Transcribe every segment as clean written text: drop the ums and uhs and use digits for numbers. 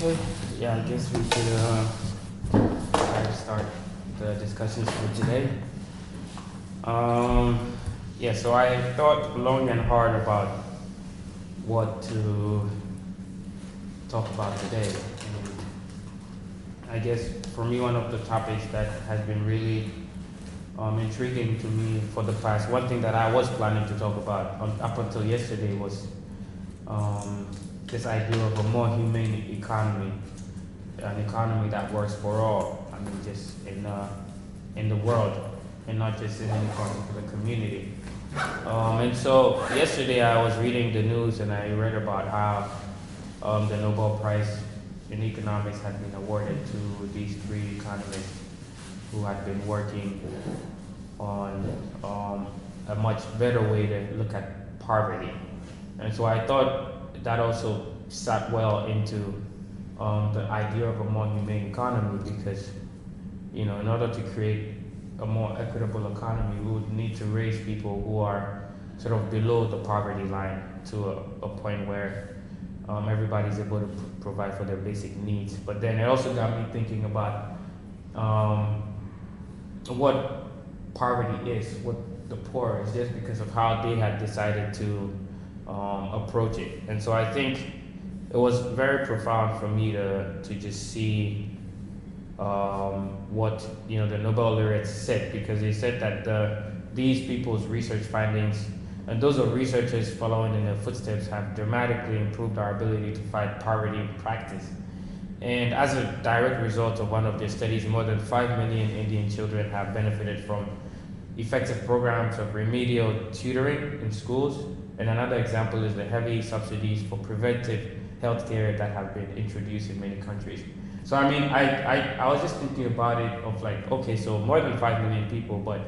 Okay, yeah, I guess we should try to start the discussions for today. Yeah, so I thought long and hard about what to talk about today. And I guess for me, one of the topics that has been really intriguing to me for the past, one thing that I was planning to talk about up until yesterday was this idea of a more humane economy, an economy that works for all. I mean, just in the world, and not just in any particular community. And so yesterday I was reading the news and I read about how the Nobel Prize in economics had been awarded to these three economists who had been working on a much better way to look at poverty. And so I thought that also sat well into the idea of a more humane economy, because, in order to create a more equitable economy, we would need to raise people who are sort of below the poverty line to a point where everybody's able to provide for their basic needs. But then it also got me thinking about what poverty is, what the poor is, just because of how they had decided to approach it. And so I think it was very profound for me to just see what the Nobel laureates said, because they said that these people's research findings, and those of researchers following in their footsteps, have dramatically improved our ability to fight poverty in practice. And as a direct result of one of their studies, more than 5 million Indian children have benefited from effective programs of remedial tutoring in schools. And another example is the heavy subsidies for preventive healthcare that have been introduced in many countries. So I mean, I was just thinking about it of like, okay, so more than 5 million people, but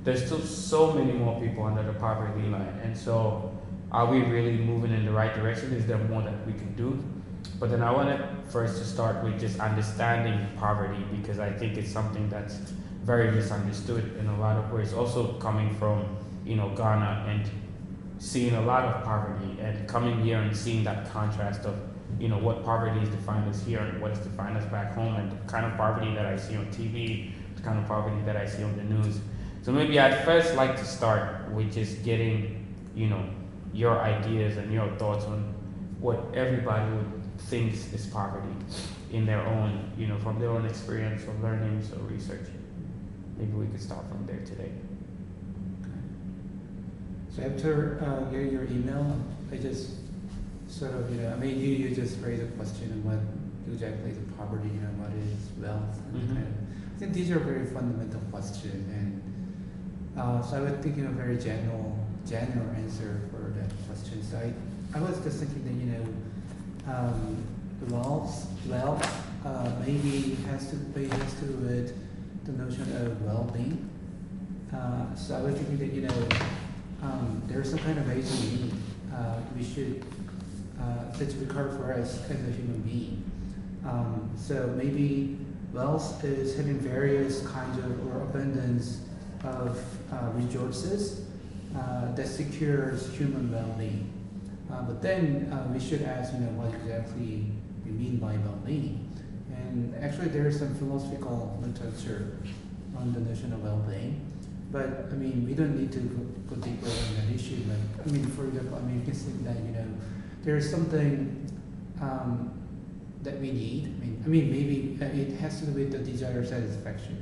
there's still so many more people under the poverty line. And so are we really moving in the right direction? Is there more that we can do? But then I wanted first to start with just understanding poverty, because I think it's something that's very misunderstood in a lot of ways. Also coming from, Ghana, and seeing a lot of poverty, and coming here and seeing that contrast of, what poverty is defined as here and what is defined as back home, and the kind of poverty that I see on TV, the kind of poverty that I see on the news. So maybe I'd first like to start with just getting, your ideas and your thoughts on what everybody would think is poverty in their own, from their own experience or learnings or research. Maybe we could start from there today. So after getting your email, I just sort of, you just raised a question of what exactly is poverty, what is wealth, and I think these are very fundamental questions, and so I was thinking of a very general answer for that question. So I was just thinking that, wealth maybe has to do with the notion of well-being. So I was thinking that, there's some kind of basic we should that's required for us as a human being. So maybe wealth is having various kinds of or abundance of resources that secures human well-being. But then we should ask, what exactly we mean by well-being. And actually, there is some philosophical literature on the notion of well-being. But we don't need to go deeper on that issue. But for example, you can say that there is something that we need. Maybe it has to do with the desired satisfaction.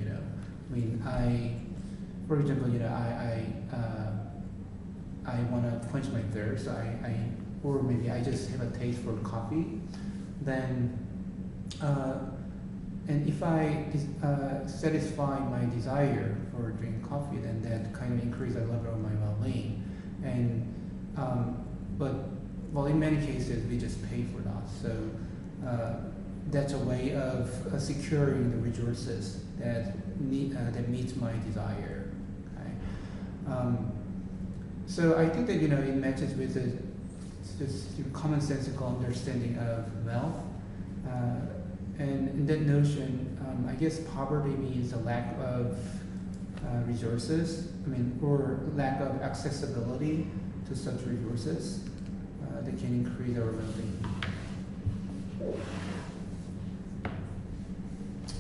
For example, I want to quench my thirst. Or maybe I just have a taste for coffee. Then, and if I satisfy my desire for drinking coffee, then that kind of increases the level of my well-being. And but in many cases we just pay for that. So that's a way of securing the resources that meets my desire. Okay? So I think that it matches with this commonsensical understanding of wealth. And in that notion, I guess poverty means a lack of resources, or lack of accessibility to such resources that can increase our well-being.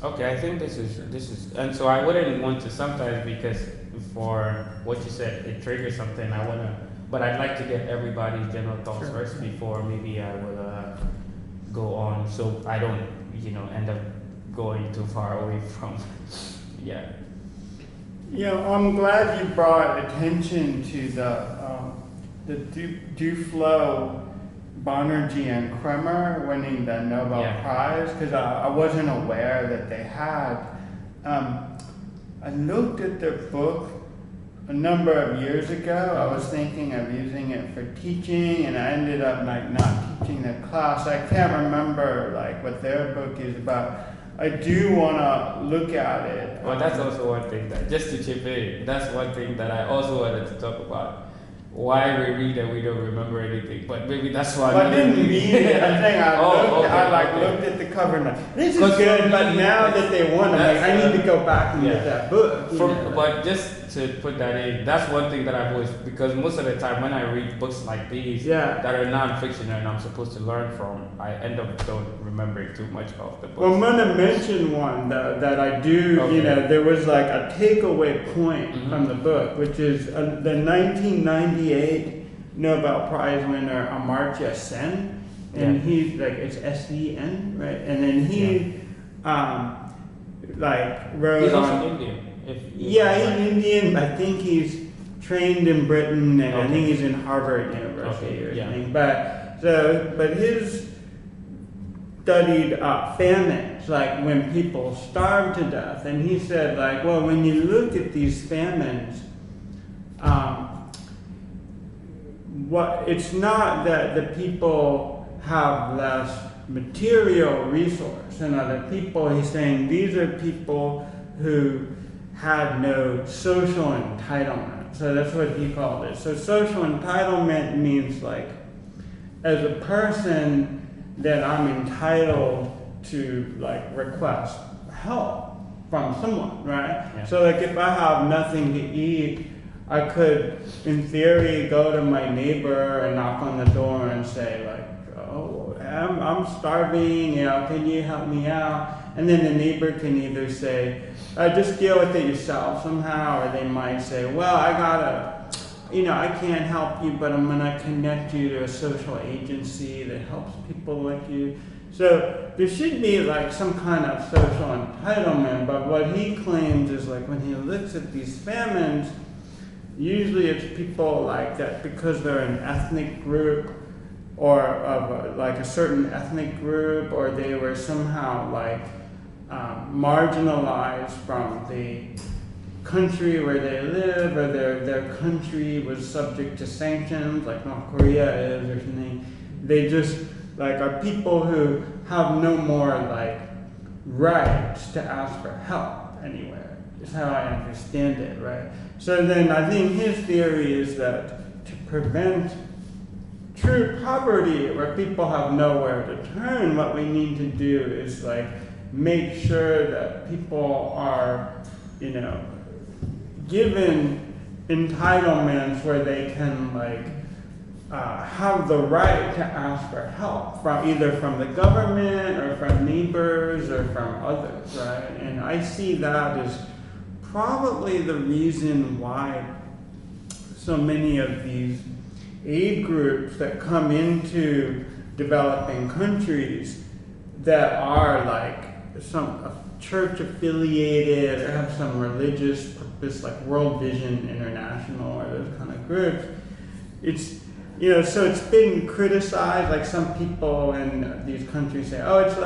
Okay, I think this is, and so I wouldn't want to sometimes because for what you said, it triggers something. I wanna, but I'd like to get everybody's general thoughts Sure. first before maybe I will go on, so I don't, end up going too far away from, yeah. I'm glad you brought attention to the Duflo, Banerjee, and Kremer winning the Nobel Yeah. Prize, because I wasn't aware that they had. I looked at their book a number of years ago. I was thinking of using it for teaching, and I ended up not teaching the class. I can't remember what their book is about. I do want to look at it. Well, that's also one thing that, just to chip in, that's one thing that I also wanted to talk about. Why we read and we don't remember anything, but maybe that's why. I didn't read it. I think I okay. looked at the cover and this is good, but now that they won, I need to go back and get that book. But just to put that in, that's one thing that I've always, because most of the time when I read books like these that are non-fiction and I'm supposed to learn from, I end up don't remembering too much of the book. Well, I'm going to mention one that I do, there was a takeaway point from the book, which is the 1998 Nobel Prize winner Amartya Sen, and he's it's S-E-N, right? And then he wrote he's on... also Indian. He's Indian. I think he's trained in Britain, and I think he's in Harvard University or something. But his studied famines, when people starve to death, and he said, when you look at these famines, it's not that the people have less material resource than other people. He's saying these are people who had no social entitlement. So that's what he called it. So social entitlement means as a person that I'm entitled to request help from someone, right? Yeah. So if I have nothing to eat, I could, in theory, go to my neighbor and knock on the door and say oh, I'm starving, can you help me out? And then the neighbor can either say, just deal with it yourself somehow, or they might say, well, I can't help you, but I'm gonna connect you to a social agency that helps people like you. So there should be some kind of social entitlement, but what he claims is when he looks at these famines, usually it's people that because they're an ethnic group or of a certain ethnic group, or they were somehow marginalized from the country where they live, or their country was subject to sanctions like North Korea is or something. They just are people who have no more rights to ask for help anywhere, is how I understand it, right? So then I think his theory is that to prevent true poverty, where people have nowhere to turn, what we need to do is make sure that people are, given entitlements where they can have the right to ask for help from either from the government or from neighbors or from others, right? And I see that as probably the reason why so many of these aid groups that come into developing countries that are some church affiliated or have some religious purpose, World Vision International or those kind of groups, it's so it's been criticized. Some people in these countries say, oh, it's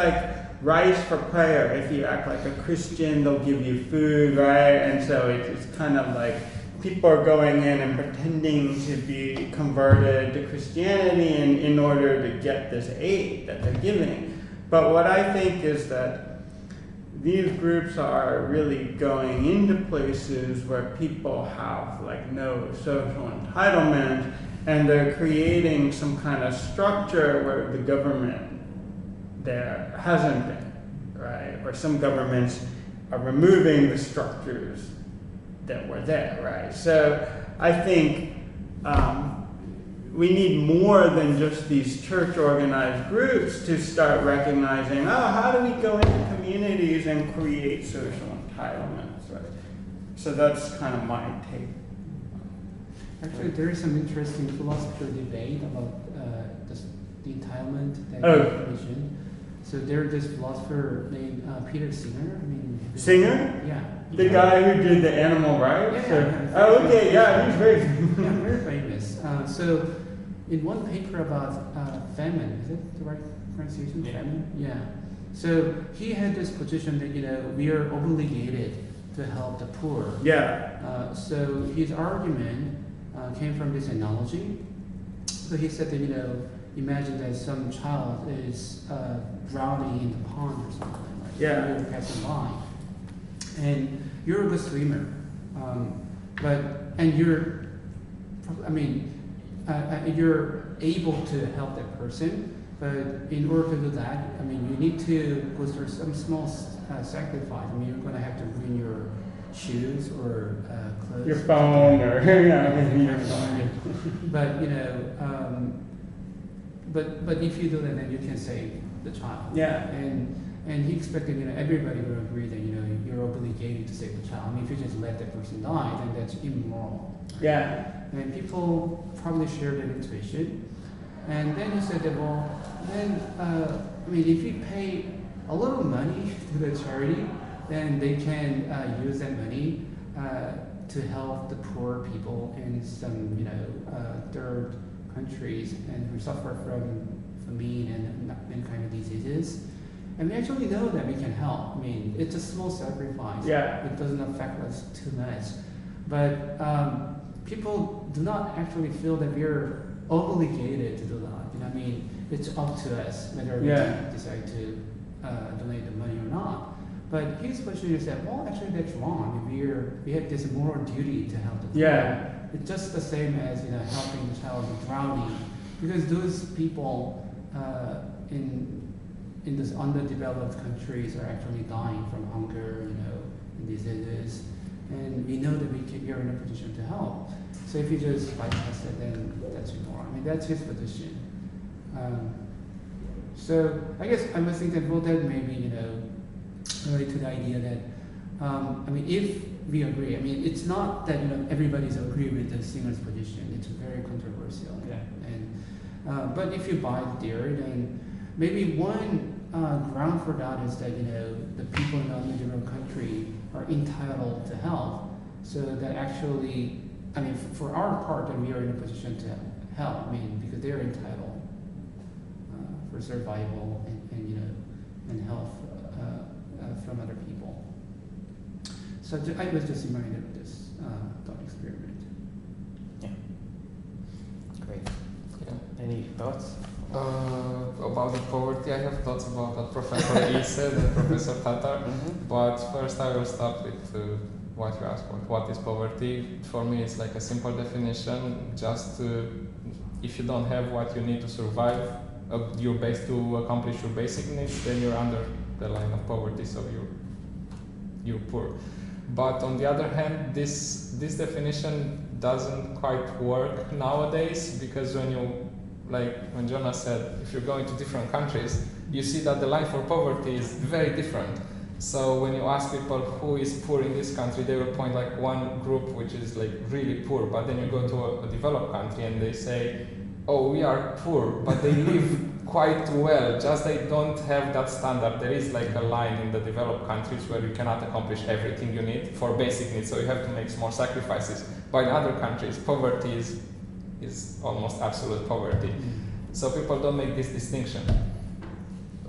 rice for prayer. If you act like a Christian, they'll give you food, right? And so it's kind of people are going in and pretending to be converted to Christianity in order to get this aid that they're giving. But what I think is that these groups are really going into places where people have no social entitlement, and they're creating some kind of structure where the government there hasn't been, right? Or some governments are removing the structures that were there, right? So I think we need more than just these church organized groups to start recognizing, oh, how do we go into communities and create social entitlements, right? So that's kind of my take. Actually, there is some interesting philosophical debate about the entitlement that you mentioned. So there's this philosopher named Peter Singer. Singer? Yeah. The guy who did the animal rights? Yeah. Oh, okay, yeah, he's very yeah, very famous. So in one paper about famine, is it the right pronunciation? Yeah. Famine? Yeah. So he had this position that, we are obligated to help the poor. Yeah. So his argument came from this analogy. So he said that, imagine that some child is drowning in the pond or something, right? Yeah. You're passing by, and you're a good swimmer, you're able to help that person. But in order to do that, you need to go through some small sacrifice. You're going to have to bring your shoes or clothes. Your phone or But if you do that, then you can save the child. Yeah. And he expected everybody would agree that you're obligated to save the child. If you just let that person die, then that's immoral. Yeah. And people probably share that intuition. And then he said that if you pay a little money to the charity, then they can use that money to help the poor people in some third countries and who suffer from famine and many kind of diseases. And we actually know that we can help. It's a small sacrifice. Yeah. It doesn't affect us too much. But people do not actually feel that we're obligated to do that. It's up to us whether we decide to donate the money or not. But his question is that, actually that's wrong. We have this moral duty to help the poor. Yeah. It's just the same as helping the child drowning, because those people in these underdeveloped countries are actually dying from hunger, and diseases, and we know that we are in a position to help. So if you just bypass it, then that's immoral. That's his position. So I guess I was thinking about that maybe relate to the idea that if we agree, it's not that everybody's agree with the Singer's position. It's very controversial. Yeah. And but if you buy the theory, then maybe one ground for that is that the people in the underdeveloped country are entitled to help. So that actually, for our part, that we are in a position to help. Because they're entitled for survival and health from other people. So I was just reminded of this thought experiment. Yeah. Great. Yeah. Any thoughts? About the poverty, I have thoughts about what Professor E said and Professor Tatar. But first I will start with what you asked about. What is poverty? For me, it's like a simple definition. Just if you don't have what you need to survive, to accomplish your basic needs, then you're under the line of poverty, so you're poor. But on the other hand, this definition doesn't quite work nowadays, because when Jonas said, if you're going to different countries, you see that the line for poverty is very different. So when you ask people who is poor in this country, they will point one group which is really poor, but then you go to a developed country and they say, oh, we are poor, but they live quite well, just they don't have that standard. There is a line in the developed countries where you cannot accomplish everything you need for basic needs, so you have to make small sacrifices. But in other countries, poverty is almost absolute poverty. So people don't make this distinction.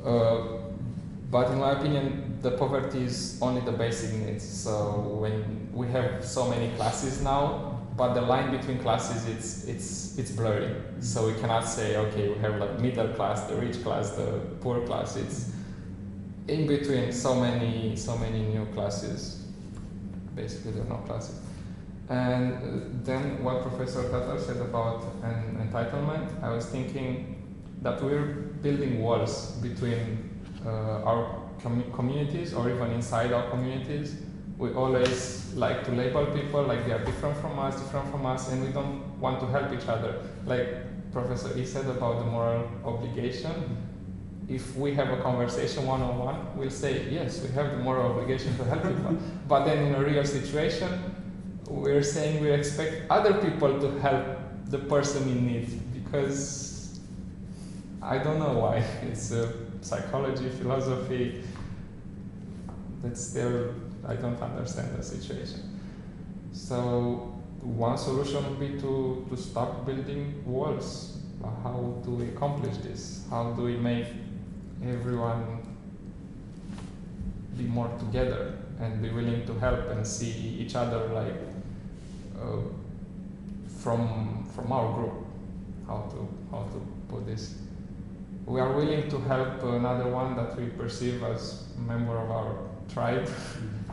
But in my opinion, the poverty is only the basic needs. So when we have so many classes now, but the line between classes, it's blurry. So we cannot say, okay, we have middle class, the rich class, the poor class. It's in between so many new classes. Basically, there are no classes. And then what Professor Tatar said about an entitlement, I was thinking that we're building walls between our communities, or even inside our communities. We always like to label people like they are different from us, and we don't want to help each other. Professor E said about the moral obligation, if we have a conversation one-on-one, we'll say, yes, we have the moral obligation to help people. But then in a real situation, we're saying we expect other people to help the person in need, because I don't know why. It's psychology, philosophy, that still I don't understand the situation. So one solution would be to stop building walls. How do we accomplish this? How do we make everyone be more together and be willing to help and see each other like from our group? How to put this? We are willing to help another one that we perceive as a member of our tribe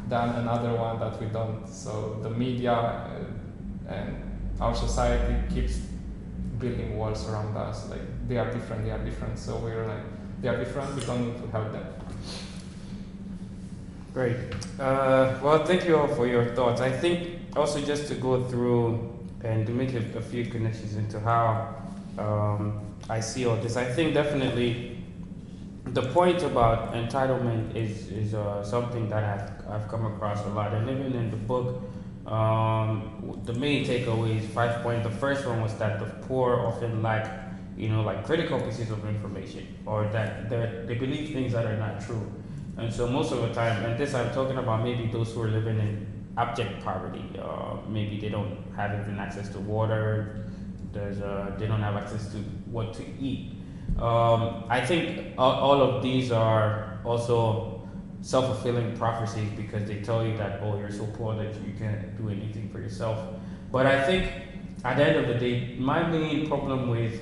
than another one that we don't. So the media and our society keeps building walls around us. Like they are different. So we're like, they are different, we don't need to help them. Great. Well, thank you all for your thoughts. I think also just to go through and to make a few connections into how I see all this. I think definitely the point about entitlement is something that I've come across a lot, and even in the book, the main takeaway is 5 points. The first one was that the poor often lack, like critical pieces of information, or that they believe things that are not true. And so most of the time, and this I'm talking about maybe those who are living in abject poverty, maybe they don't have even access to water, they don't have access to what to eat. I think all of these are also self-fulfilling prophecies, because they tell you that, oh, you're so poor that you can't do anything for yourself. But I think at the end of the day, my main problem with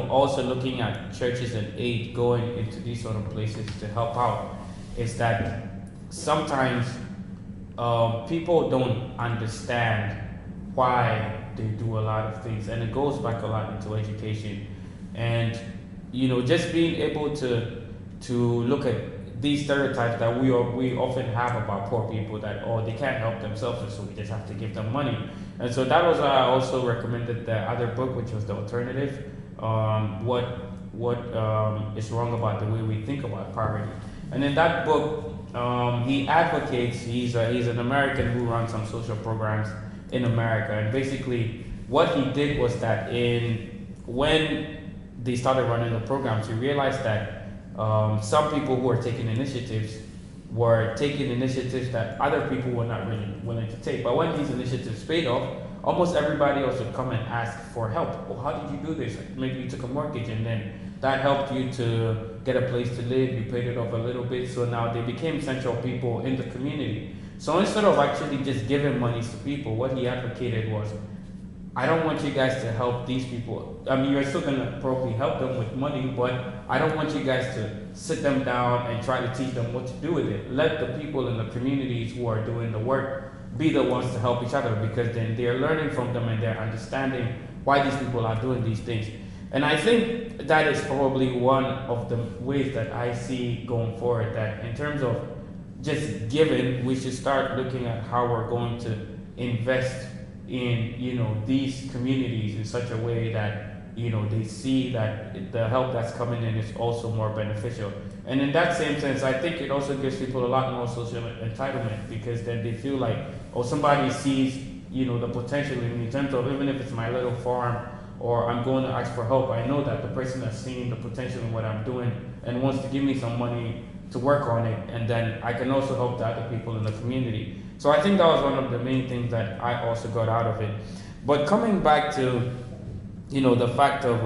also looking at churches and aid going into these sort of places to help out is that sometimes people don't understand why they do a lot of things, and it goes back a lot into education. And just being able to look at these stereotypes that we often have about poor people, that they can't help themselves, and so we just have to give them money. And so that was why I also recommended the other book, which was The Alternative. What is wrong about the way we think about poverty? And in that book, he advocates. He's an American who runs some social programs in America, and basically what he did was that when they started running the programs, he realized that some people who are taking initiatives were taking initiatives that other people were not really willing to take. But when these initiatives paid off, almost everybody else would come and ask for help. Well, how did you do this? Maybe you took a mortgage and then that helped you to get a place to live. You paid it off a little bit. So now they became central people in the community. So instead of actually just giving money to people, what he advocated was, I don't want you guys to help these people. I mean, you're still going to probably help them with money, but I don't want you guys to sit them down and try to teach them what to do with it. Let the people in the communities who are doing the work be the ones to help each other, because then they're learning from them and they're understanding why these people are doing these things. And I think that is probably one of the ways that I see going forward, that in terms of just giving, we should start looking at how we're going to invest in these communities in such a way that they see that the help that's coming in is also more beneficial. And in that same sense, I think it also gives people a lot more social entitlement, because then they feel like, somebody sees the potential in terms of, even if it's my little farm or I'm going to ask for help, I know that the person has seen the potential in what I'm doing and wants to give me some money to work on it, and then I can also help the other people in the community. So I think that was one of the main things that I also got out of it. But coming back to, the fact of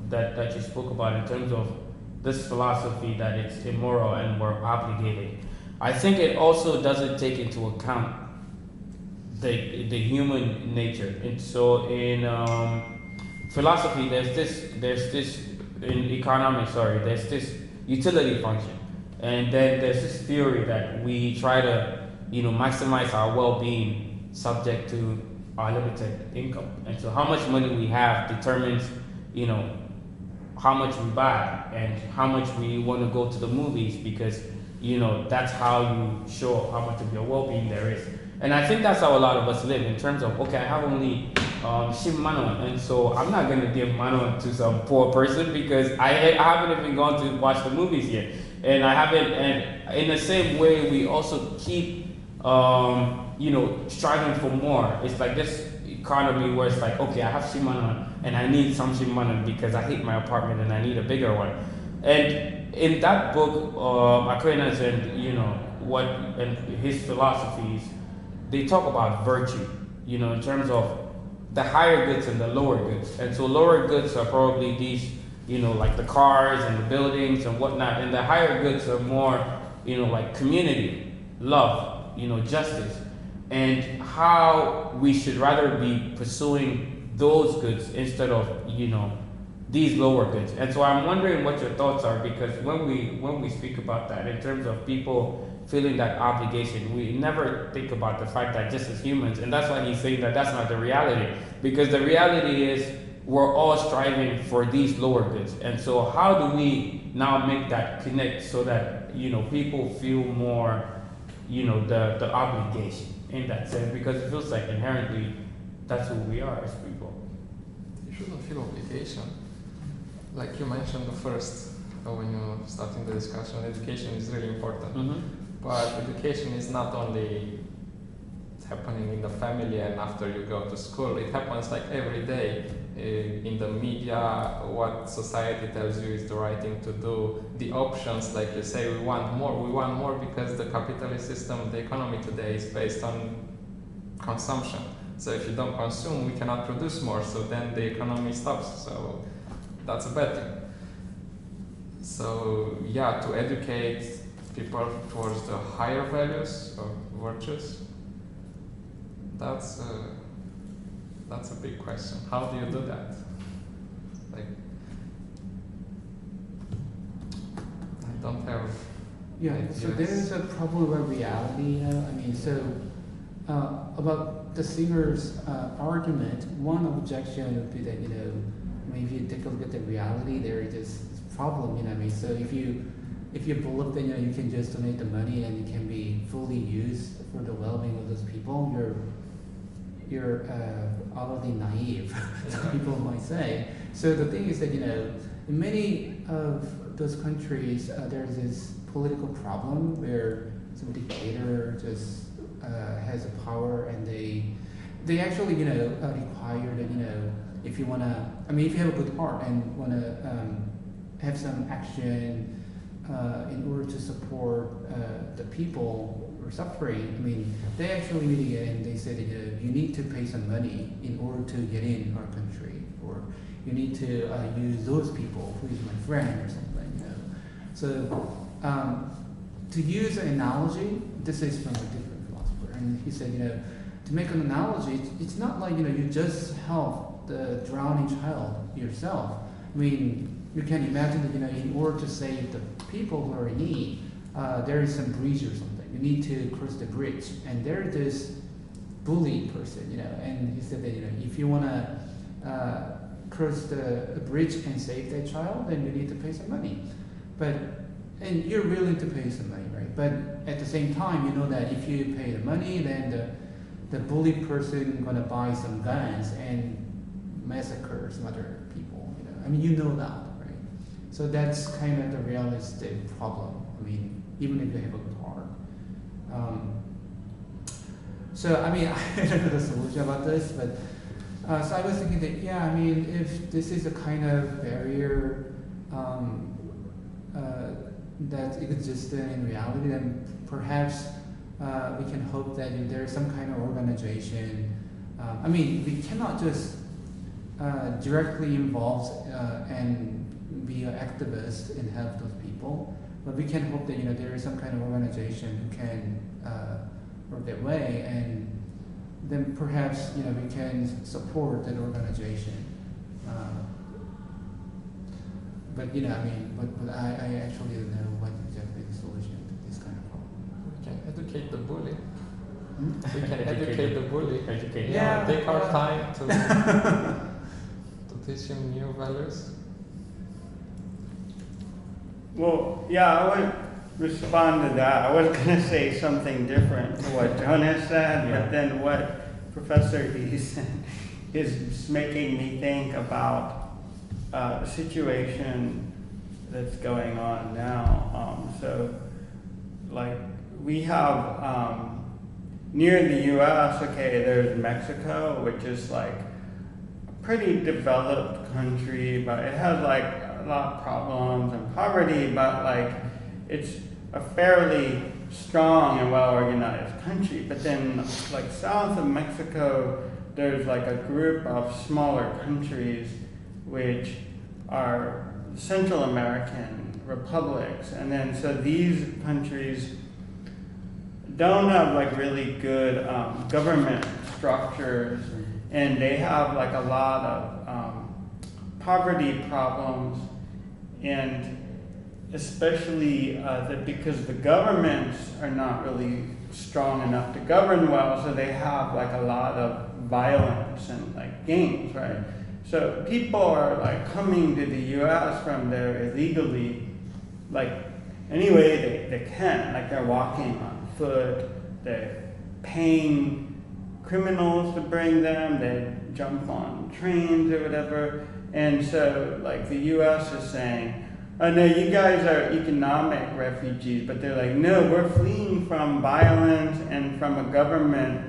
that you spoke about in terms of this philosophy that it's immoral and we're obligated, I think it also doesn't take into account the human nature. And so in philosophy, there's this in economics, there's this utility function, and then there's this theory that we try to maximize our well-being subject to our limited income. And so how much money we have determines, how much we buy and how much we want to go to the movies, because, that's how you show how much of your well-being there is. And I think that's how a lot of us live, in terms of, okay, I have only Shimano, and so I'm not gonna give mano to some poor person because I haven't even gone to watch the movies yet, and I haven't. And in the same way, we also keep striving for more. It's like this economy where it's like, okay, I have Shimano and I need some Shimano because I hate my apartment and I need a bigger one. And in that book, Aquinas and his philosophies, they talk about virtue, in terms of the higher goods and the lower goods. And so lower goods are probably these, like the cars and the buildings and whatnot. And the higher goods are more, like community, love, justice. And how we should rather be pursuing those goods instead of, these lower goods. And so I'm wondering what your thoughts are, because when we speak about that in terms of people feeling that obligation, we never think about the fact that just as humans, and that's why he's saying that that's not the reality, because the reality is we're all striving for these lower goods. And so how do we now make that connect so that people feel more the obligation in that sense, because it feels like inherently that's who we are as people. You shouldn't feel obligation. Like you mentioned the first, when you starting the discussion, education is really important. Mm-hmm. But education is not only happening in the family and after you go to school. It happens like every day in the media. What society tells you is the right thing to do. The options, like you say, we want more because the capitalist system, the economy today is based on consumption. So if you don't consume, we cannot produce more. So then the economy stops. So that's a bad thing. So yeah, to educate people towards the higher values or virtues, that's a big question. How do you do that? Like, I don't have. Yeah. ideas. So there is a problem with reality. I mean, so about the singer's argument, one objection would be that if you take a look at the reality, there is this problem. I mean, so if you believe that you can just donate the money and it can be fully used for the well-being of those people, you're utterly naive. Some people might say. So the thing is that in many of those countries, there's this political problem where some dictator just has the power, and they actually require that if you wanna, if you have a good heart and wanna have some action in order to support the people who are suffering, they actually mitigate and they say that you need to pay some money in order to get in our country, or you need to use those people who is my friend or something. So to use an analogy, this is from a different philosopher, and he said to make an analogy, it's not like you just help the drowning child yourself. You can imagine that in order to save the people who are in need, there is some bridge or something. You need to cross the bridge, and there's this bully person, and he said that if you want to cross the bridge and save that child, then you need to pay some money. And you're willing to pay some money, right? But at the same time, you know that if you pay the money, then the bully person is gonna buy some guns and massacre some other people. You know that. So that's kind of the realistic problem. Even if you have a good heart. I don't know the solution about this, but so I was thinking that if this is a kind of barrier that exists in reality, then perhaps we can hope that if there is some kind of organization. We cannot just directly involve and be an activist and help those people, but we can hope that there is some kind of organization who can work that way, and then perhaps we can support that organization. But I actually don't know what exactly the solution to this kind of problem. We can educate the bully. Hmm? We can educate the bully. Yeah. Take our time to teach him new values. Well, yeah, I would respond to that. I was going to say something different to what Jonas said, Yeah. but then what Professor he said, is making me think about the situation that's going on now. So, like, we have near the U.S. Okay, there's Mexico, which is like a pretty developed country, but it has like a lot of problems and poverty, but like it's a fairly strong and well-organized country. But then, like south of Mexico, there's like a group of smaller countries which are Central American republics, and then so these countries don't have like really good government structures, and they have like a lot of poverty problems, and especially because the governments are not really strong enough to govern well, so they have like a lot of violence and like gangs, right? So people are like coming to the U.S. from there illegally, like any way they can, like they're walking on foot, they're paying criminals to bring them, they jump on trains or whatever, and so like the U.S. is saying, oh no, you guys are economic refugees, but they're like, no, we're fleeing from violence and from a government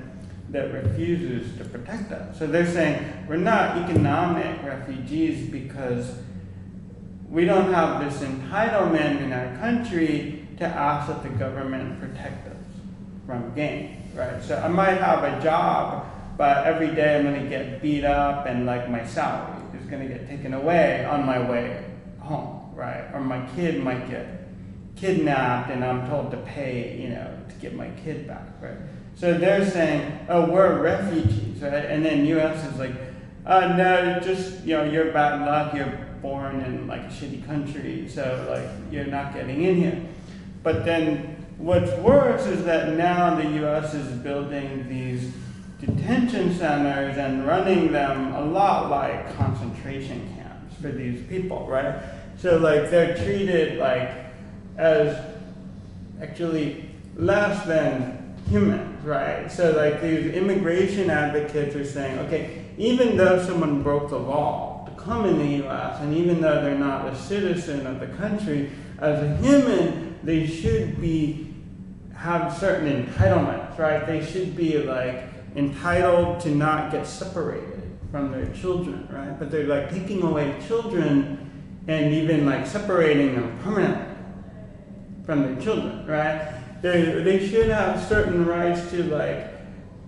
that refuses to protect us. So they're saying, we're not economic refugees because we don't have this entitlement in our country to ask that the government protect us from gangs, right? So I might have a job, but every day I'm gonna get beat up and like my salary is gonna get taken away on my way home, right? Or my kid might get kidnapped and I'm told to pay, to get my kid back, right? So they're saying, oh, we're refugees, right? And then U.S. is like, no, just, you're bad luck, you're born in like a shitty country, so like you're not getting in here. But then what's worse is that now the U.S. is building these detention centers and running them a lot like concentration camps for these people, right? So like they're treated like as actually less than humans, right? So like these immigration advocates are saying, okay, even though someone broke the law to come in the U.S., and even though they're not a citizen of the country, as a human, they should have certain entitlements, right? They should be like entitled to not get separated from their children, right? But they're like taking away children and even like separating them permanently from their children, right? They should have certain rights to like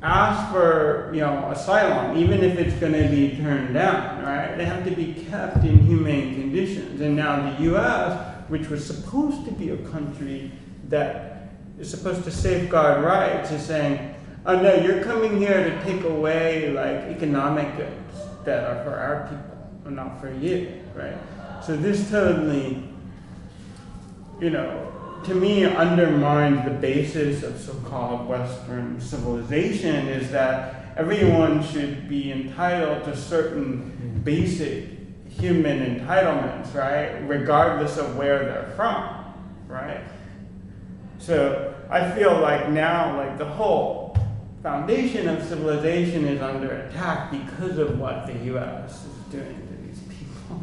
ask for asylum, even if it's going to be turned down, right? They have to be kept in humane conditions. And now the U.S., which was supposed to be a country that is supposed to safeguard rights, is saying, oh no, you're coming here to take away like economic goods that are for our people, or not for you, right? So this totally, to me, undermines the basis of so-called Western civilization, is that everyone should be entitled to certain basic human entitlements, right? Regardless of where they're from, right? So I feel like now, like the whole foundation of civilization is under attack because of what the U.S. is doing to these people.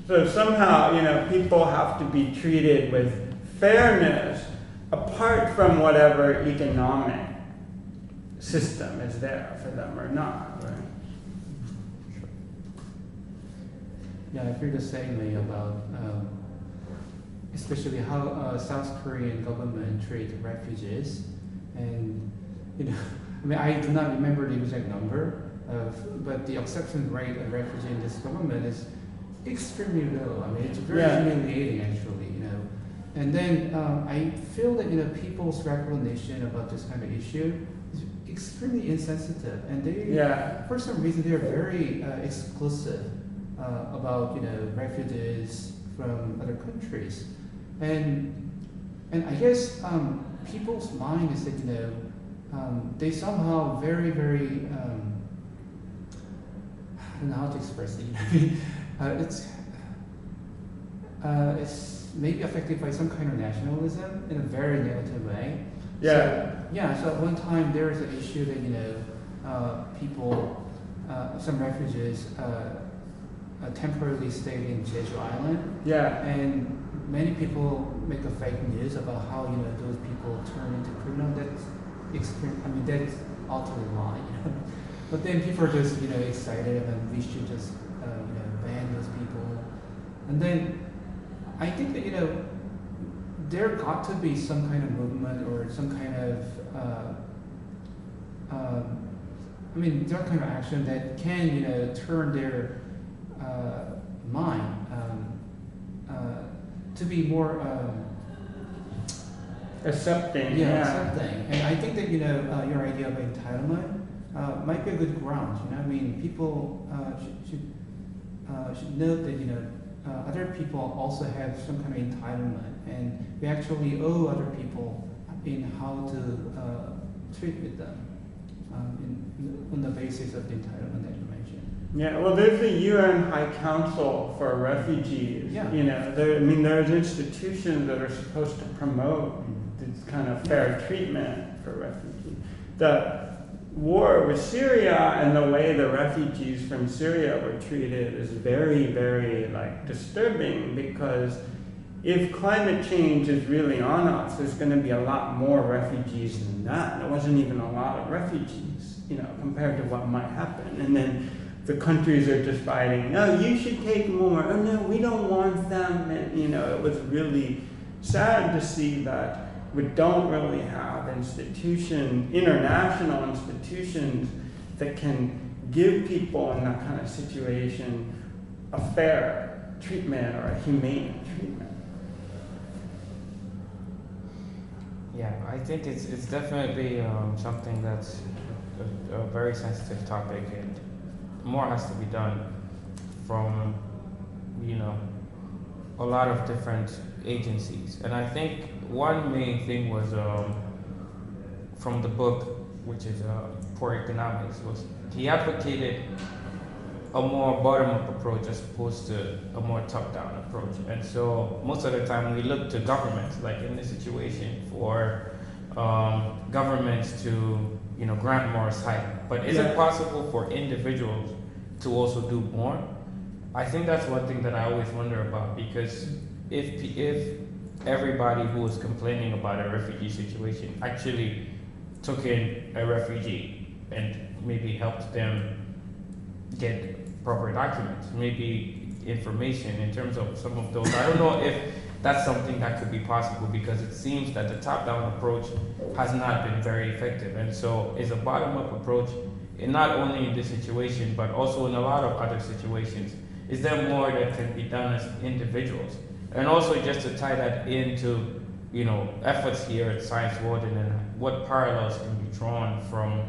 So somehow, people have to be treated with fairness apart from whatever economic system is there for them or not, right? Yeah, I feel the same way about especially how South Korean government treat refugees, and I do not remember the exact number but the acceptance rate of refugees in this government is extremely low. It's very humiliating actually, And then I feel that people's recognition about this kind of issue is extremely insensitive, and they, for some reason, they are very exclusive about refugees from other countries, and I guess people's mind is that they somehow very very I don't know how to express it. It's maybe affected by some kind of nationalism in a very negative way. So at one time there is an issue that people, some refugees temporarily stayed in Jeju Island. Yeah. And many people make a fake news about how those people turn into criminals. That's that's utterly lie. But then people are just excited and we should just ban those people. And then I think that there got to be some kind of movement or some kind of some kind of action that can turn their mind to be more accepting. Accepting. And I think that your idea of entitlement might be a good ground. People should note that other people also have some kind of entitlement, and we actually owe other people in how to treat with them on the basis of the entitlement that you mentioned. Yeah, well, there's the UN High Council for Refugees. Yeah. There's institutions that are supposed to promote this kind of fair treatment for refugees. The war with Syria and the way the refugees from Syria were treated is very, very disturbing, because if climate change is really on us, there's going to be a lot more refugees than that. There wasn't even a lot of refugees, compared to what might happen. And then the countries are just fighting, oh, you should take more. Oh, no, we don't want them. And, it was really sad to see that we don't really have international institutions that can give people in that kind of situation a fair treatment or a humane treatment. Yeah, I think it's definitely something that's a very sensitive topic, and more has to be done from a lot of different agencies. And I think one main thing was from the book, which is Poor Economics, was he advocated a more bottom-up approach as opposed to a more top-down approach. And so most of the time we look to governments, like in this situation, for governments to grant more asylum. But is it possible for individuals to also do more? I think that's one thing that I always wonder about, because if everybody who was complaining about a refugee situation actually took in a refugee and maybe helped them get proper documents, maybe information in terms of some of those. I don't know if that's something that could be possible, because it seems that the top-down approach has not been very effective. And so is a bottom-up approach, and not only in this situation, but also in a lot of other situations. Is there more that can be done as individuals? And also just to tie that into, efforts here at Science Walden, and what parallels can be drawn from,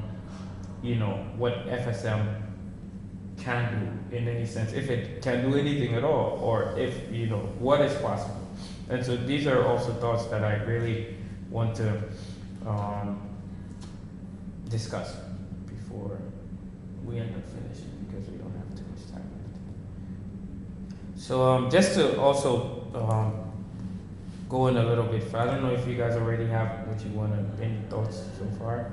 what FSM can do in any sense, if it can do anything at all, or if, what is possible. And so these are also thoughts that I really want to discuss before we end up finishing, because we don't have too much time left. So just to also go in a little bit further, I don't know if you guys already have what you want to, any thoughts so far.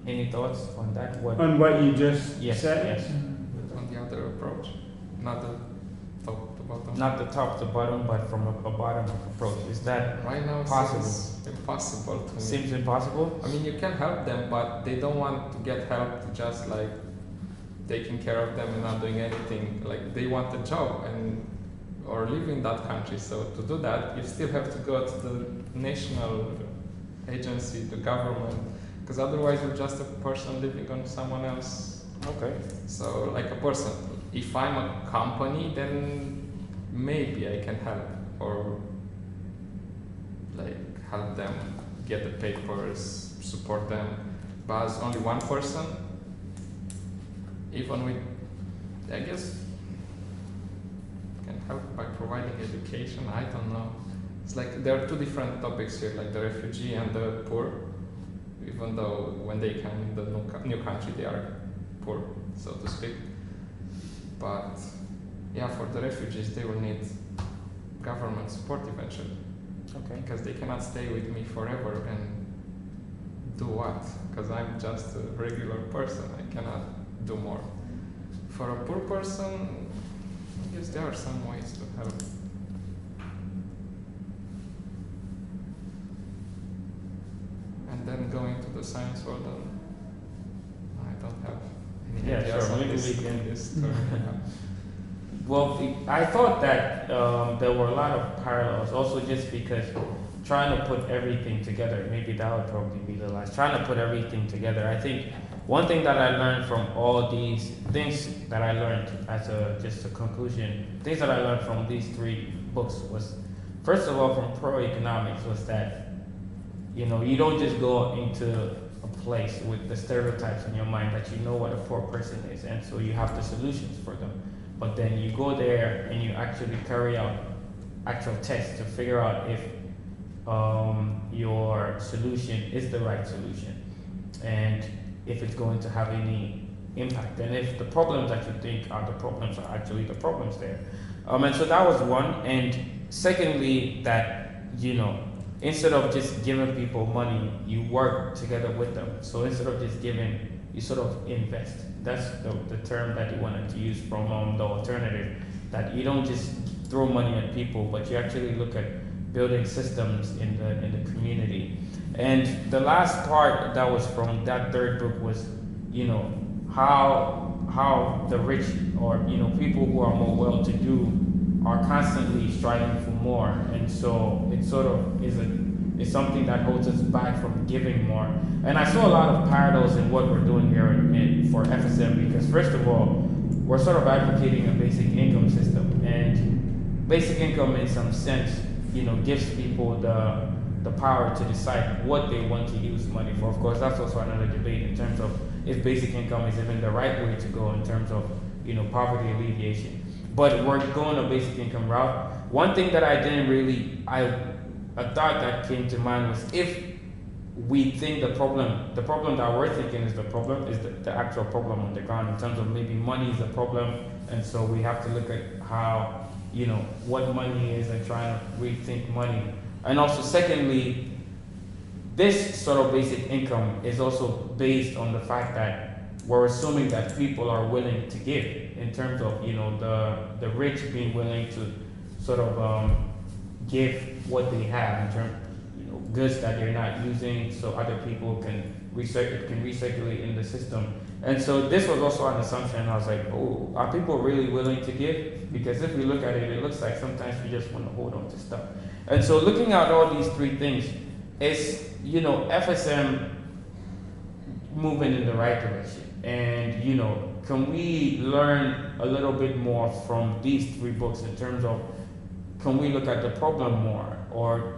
Any thoughts on that? On what you just said? Yes. On the other approach, not the top to bottom. Not the top to bottom, but from a bottom approach. Is that right now possible? It's impossible to me. Seems impossible? I mean, you can help them, but they don't want to get help just taking care of them and not doing anything. They want a job or live in that country. So to do that, you still have to go to the national agency, the government, because otherwise you're just a person living on someone else. Okay. So like a person, if I'm a company, then maybe I can help, or help them get the papers, support them. But as only one person, even with, I guess, can help by providing education. I don't know. It's there are two different topics here, the refugee and the poor. Even though when they come in the new country, they are poor, so to speak. But yeah, for the refugees, they will need government support eventually. Okay. because they cannot stay with me forever and do what? Because I'm just a regular person. I cannot do more. For a poor person, I guess there are some ways to help. And then going to the Science Walden, I don't have any Yeah, ideas sure. on Maybe this, we can- in this story. Well, I thought that there were a lot of parallels, also just because trying to put everything together, maybe that would probably be the last, trying to put everything together. I think one thing that I learned from all these things that I learned as just a conclusion, things that I learned from these 3 books was, first of all, from pro-economics was that, you know, you don't just go into a place with the stereotypes in your mind that you know what a poor person is, and so you have the solutions for them. But then you go there and you actually carry out actual tests to figure out if your solution is the right solution and if it's going to have any impact, and if the problems that you think are the problems are actually the problems there. And so that was one. And secondly, that, you know, instead of just giving people money, you work together with them. So instead of just giving, you sort of invest. That's the term that he wanted to use from the alternative, that you don't just throw money at people, but you actually look at building systems in the community. And the last part that was from that 3rd book was, you know, how the rich, or, you know, people who are more well-to-do are constantly striving for more, and so it sort of is something that holds us back from giving more. And I saw a lot of parallels in what we're doing here for FSM, because first of all, we're sort of advocating a basic income system, and basic income in some sense, you know, gives people the power to decide what they want to use money for. Of course, that's also another debate in terms of if basic income is even the right way to go in terms of, you know, poverty alleviation. But we're going a basic income route. One thing that I didn't really, a thought that came to mind was, if we think the problem that we're thinking is the problem, is the actual problem on the ground, in terms of maybe money is the problem, and so we have to look at how, you know, what money is and try to rethink money. And also secondly, this sort of basic income is also based on the fact that we're assuming that people are willing to give, in terms of, you know, the rich being willing to sort of give what they have in terms, you know, goods that they're not using, so other people can recirculate in the system. And so this was also an assumption. I was like, oh, are people really willing to give? Because if we look at it, it looks like sometimes we just want to hold on to stuff. And so looking at all these 3 things, is, you know, FSM moving in the right direction. And, you know, can we learn a little bit more from these 3 books in terms of, can we look at the problem more, or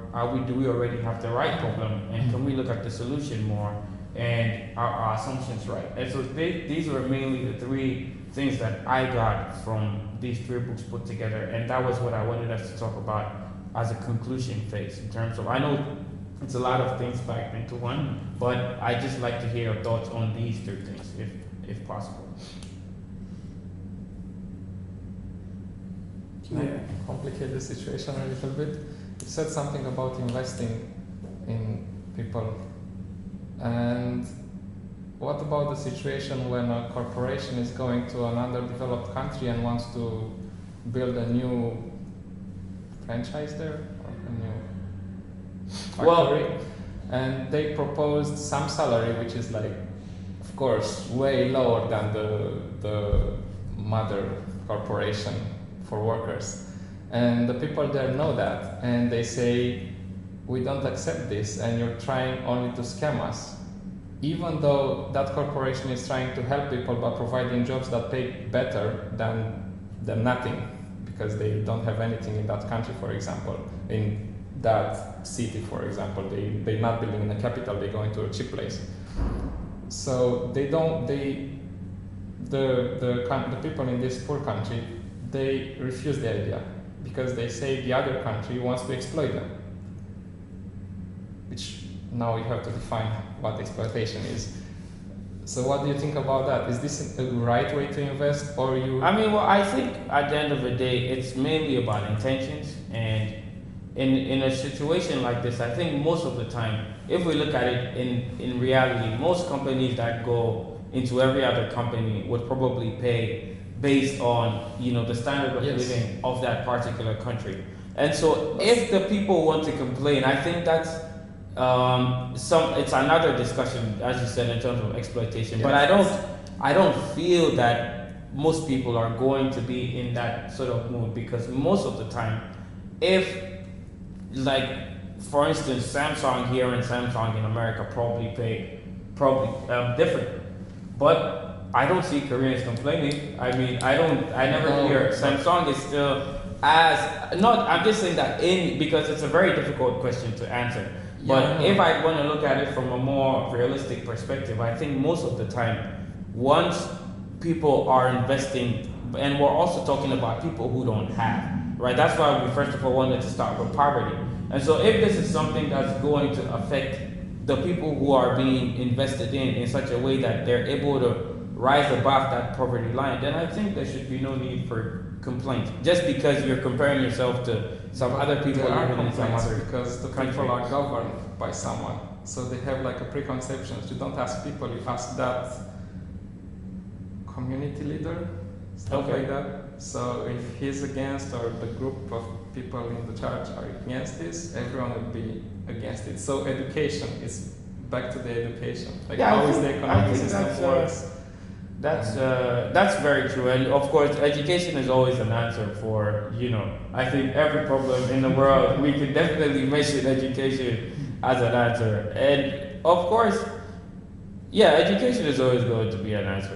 do we already have the right problem, and can we look at the solution more, and are our assumptions right? And so these were mainly the 3 things that I got from these 3 books put together, and that was what I wanted us to talk about as a conclusion phase, in terms of, I know it's a lot of things packed into one, but I just like to hear your thoughts on these 3 things, if possible. Can I complicate the situation a little bit? You said something about investing in people. And what about the situation when a corporation is going to an underdeveloped country and wants to build a new franchise there, or a new factory? And they proposed some salary which is, like, of course, way lower than the mother corporation for workers. And the people there know that, and they say, we don't accept this, and you're trying only to scam us. Even though that corporation is trying to help people by providing jobs that pay better than nothing, because they don't have anything in that country, for example. In that city, for example, they're not building in the capital, they go into a cheap place. So the people in this poor country, they refuse the idea, because they say the other country wants to exploit them. Which now we have to define what exploitation is. So what do you think about that? Is this a right way to invest, or you? I mean, well, I think at the end of the day, it's mainly about intentions, and in a situation like this, I think most of the time, if we look at it in reality, most companies that go into every other company would probably pay based on, you know, the standard of living of that particular country. And so if the people want to complain, I think that's it's another discussion, as you said, in terms of exploitation. But I don't feel that most people are going to be in that sort of mood, because most of the time, if, like, for instance, Samsung here and Samsung in America probably pay different, but I don't see Koreans complaining. I mean, I never hear Samsung is still I'm just saying that because it's a very difficult question to answer. But if I want to look at it from a more realistic perspective, I think most of the time, once people are investing, and we're also talking about people who don't have, right? That's why we first of all wanted to start with poverty. And so if this is something that's going to affect the people who are being invested in such a way that they're able to rise above that poverty line, then I think there should be no need for complaint. Just because you're comparing yourself to some other people living in some other because the country. people are governed by someone. So they have like a preconception. You don't ask people, you ask that community leader, stuff like that. So if he's against, or the group of people in the church are against this, everyone will be against it. So education is back to the education. Like how is the economic system works? That's very true, and of course, education is always an answer for, you know, I think every problem in the world. We can definitely mention education as an answer, and of course, education is always going to be an answer.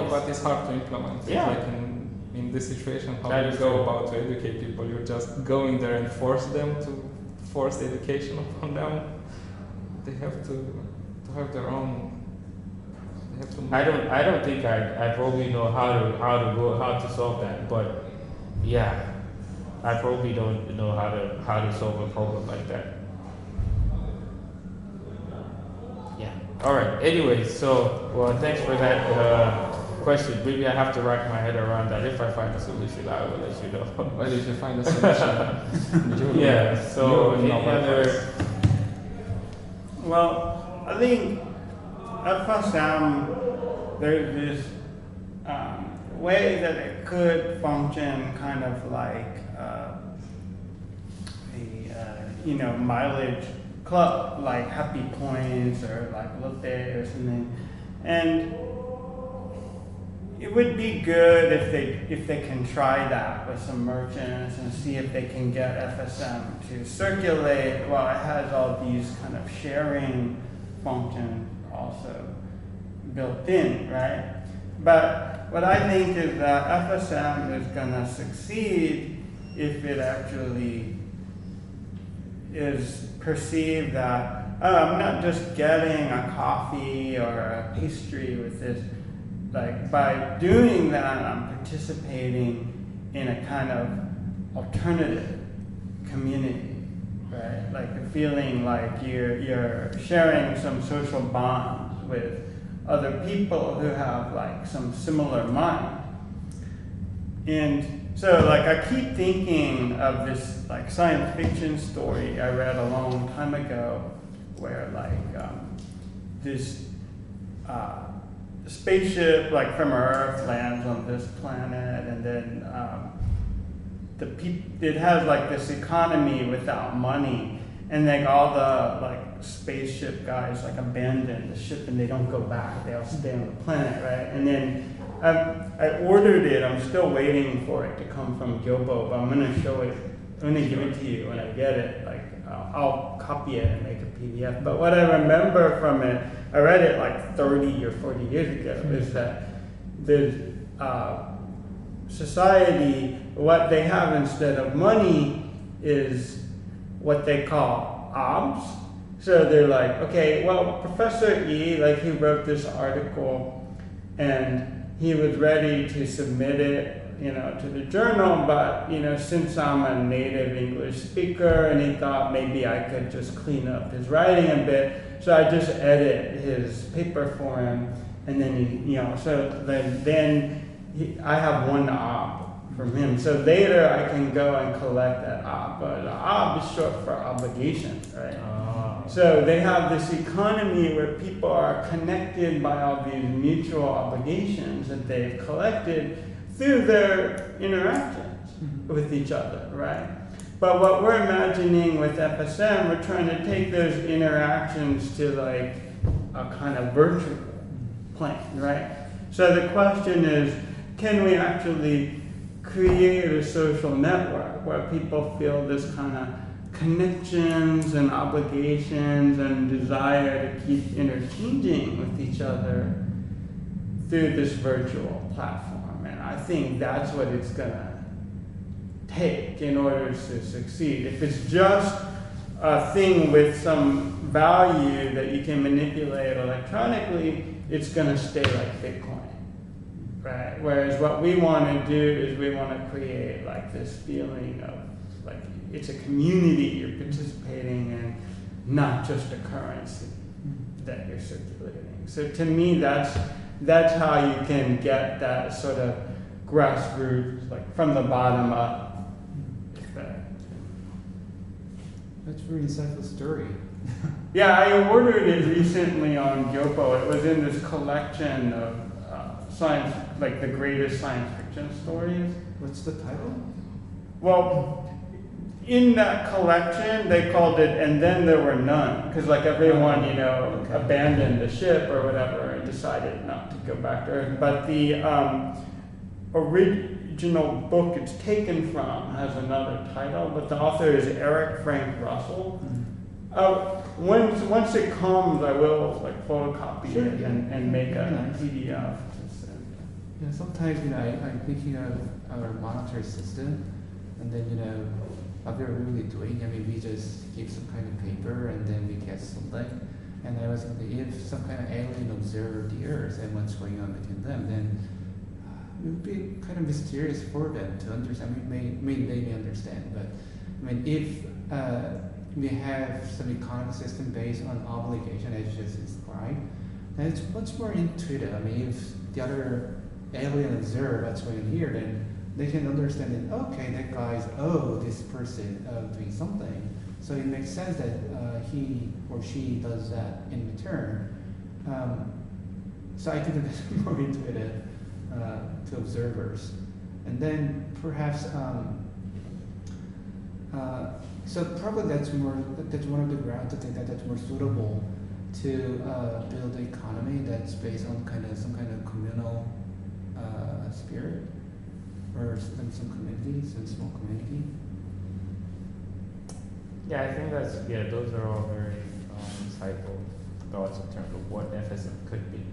But it's hard to implement. Yeah. Like in this situation, how do you go about to educate people? You just go in there and force them to force the education upon them. They have to have their own. I don't think I probably know how to solve that, but I probably don't know how to solve a problem like that. All right. Anyway, so thanks for that question. Maybe I have to wrap my head around that. If I find a solution, I will let you know. Well, if you find a solution, So any other? Well, I think at first there's this way that it could function kind of like a mileage club, like Happy Points or like Lotte or something, and it would be good if they can try that with some merchants and see if they can get FSM to circulate. Well, it has all these kind of sharing functions also built in, right? But what I think is that FSM is going to succeed if it actually is perceived that I'm not just getting a coffee or a pastry with this. Like, by doing that, I'm participating in a kind of alternative community, right? Like a feeling like you're sharing some social bonds with other people who have like some similar mind. And so like I keep thinking of this like science fiction story I read a long time ago where like this spaceship like from Earth lands on this planet, and then it has like this economy without money, and like all the like spaceship guys like abandon the ship and they don't go back, they all stay on the planet, right? And then I ordered it, I'm still waiting for it to come from Gyobo, but I'm gonna give it to you when I get it. Like I'll copy it and make a PDF. But what I remember from it, I read it like 30 or 40 years ago, is that the society, what they have instead of money is what they call obs. So they're like, okay, well, Professor E, like he wrote this article and he was ready to submit it, to the journal, but, since I'm a native English speaker, and he thought maybe I could just clean up his writing a bit, so I just edit his paper for him, and then I have one op from him. So later I can go and collect that ob. But the ob is short for obligation, right? So they have this economy where people are connected by all these mutual obligations that they've collected through their interactions with each other, right? But what we're imagining with FSM, we're trying to take those interactions to like a kind of virtual plane, right? So the question is, can we actually create a social network where people feel this kind of connections and obligations and desire to keep interchanging with each other through this virtual platform? And I think that's what it's gonna take in order to succeed. If it's just a thing with some value that you can manipulate electronically, it's gonna stay like Bitcoin, right? Whereas what we want to do is we want to create like this feeling of like it's a community you're participating in, not just a currency that you're circulating. So to me, that's how you can get that sort of grassroots, like from the bottom up effect. That's a very insightful story. Yeah, I ordered it recently on Gyopo. It was in this collection of science, like the greatest science fiction stories. What's the title? Well, in that collection, they called it "And Then There Were None," because like everyone, abandoned the ship or whatever and decided not to go back to Earth. But the original book it's taken from has another title, but the author is Eric Frank Russell. Once it comes, I will like photocopy it and make a PDF. Yeah, sometimes I'm thinking of our monetary system, and then what we're really doing. I mean, we just give some kind of paper, and then we get something. And I was thinking, if some kind of alien observed the Earth and what's going on between them, then it would be kind of mysterious for them to understand. I mean, they may understand, but I mean, if we have some economic system based on obligation, as you just described, then it's much more intuitive. I mean, if the other alien observe what's going on here, then they can understand that, okay, that guy's this person doing something. So it makes sense that he or she does that in return. So I think that's more intuitive to observers. And then perhaps, so probably that's one of the grounds to think that that's more suitable to build an economy that's based on some kind of communal spirit, or some communities, some small community. Yeah, I think those are all very insightful thoughts in terms of what FSM could be.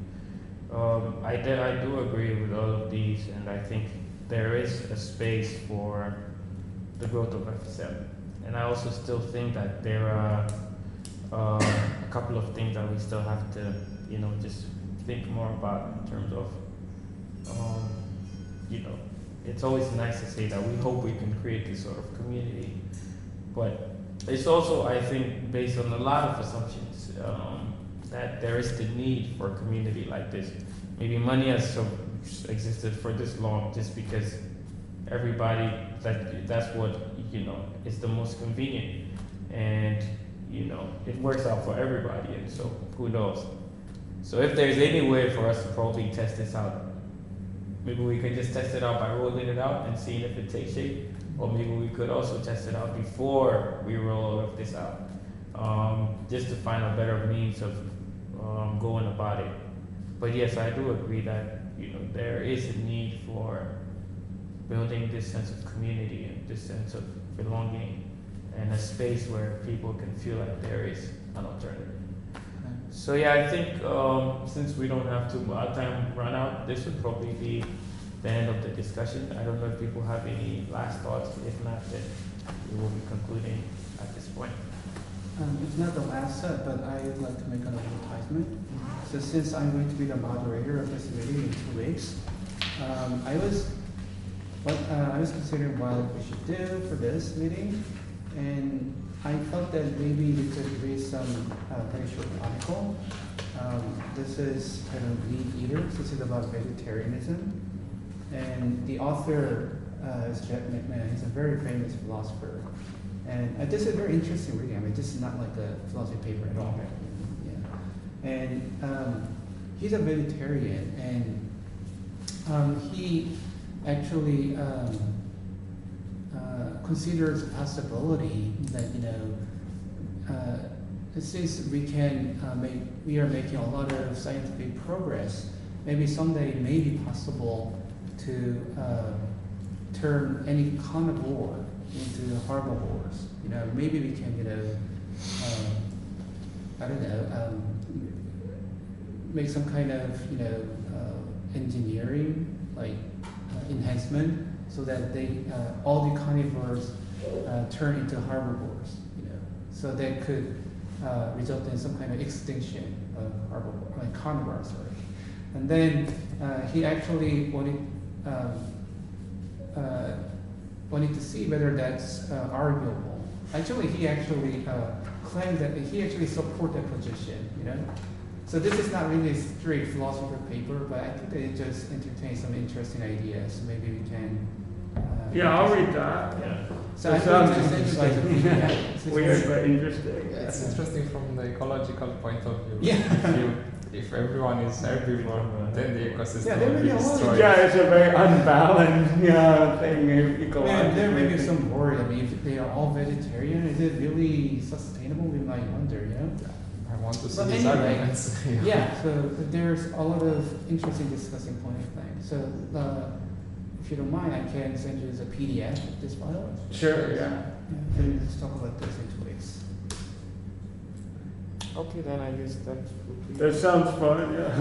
I do agree with all of these, and I think there is a space for the growth of FSM. And I also still think that there are a couple of things that we still have to, just think more about in terms of, it's always nice to say that we hope we can create this sort of community, but it's also, I think, based on a lot of assumptions, that there is the need for a community like this. Maybe money has existed for this long just because everybody, that's what, is the most convenient, and, it works out for everybody, and so who knows. So if there's any way for us to probably test this out, maybe we could just test it out by rolling it out and seeing if it takes shape. Or maybe we could also test it out before we roll all of this out, just to find a better means of going about it. But yes, I do agree that there is a need for building this sense of community and this sense of belonging, and a space where people can feel like there is an alternative. So yeah, I think since we don't have our time run out, this would probably be the end of the discussion. I don't know if people have any last thoughts. If not, then we will be concluding at this point. It's not the last set, but I would like to make an advertisement. So since I'm going to be the moderator of this meeting in 2 weeks, I was considering what we should do for this meeting, and I felt that maybe we could read some very short article. This is kind of Lead Eaters. This is about vegetarianism. And the author is Jack McMahon. He's a very famous philosopher. And this is very interesting reading. I mean, this is not like a philosophy paper at all. Yeah. And he's a vegetarian, and he actually considers the possibility that, since we are making a lot of scientific progress, maybe someday it may be possible to turn any carnivore into herbivores. Maybe we can, make some kind of, engineering, like enhancement, so that all the carnivores turn into herbivores. So that could result in some kind of extinction of carnivores. Sorry. And then he actually wanted to see whether that's arguable. Actually, he actually claimed that he actually supported that position. So this is not really a straight philosophy paper, but I think that it just entertains some interesting ideas. So maybe we can. I'll read that. Yeah. So I think it's like weird but interesting. Yeah, it's interesting from the ecological point of view. Yeah. If everyone is herbivore, then the ecosystem there will may be be a lot of- destroyed. Yeah, it's a very unbalanced thing. And there may be some worry. I mean, if they are all vegetarian, is it really sustainable? We might wonder, I want to see But these anyway, arguments. Yeah, so there's a lot of interesting discussing point, I think. So if you don't mind, I can send you the PDF of this file. Sure, yeah. And let's talk about this in 2 weeks. Okay, then I guess that would be. That sounds fun, yeah.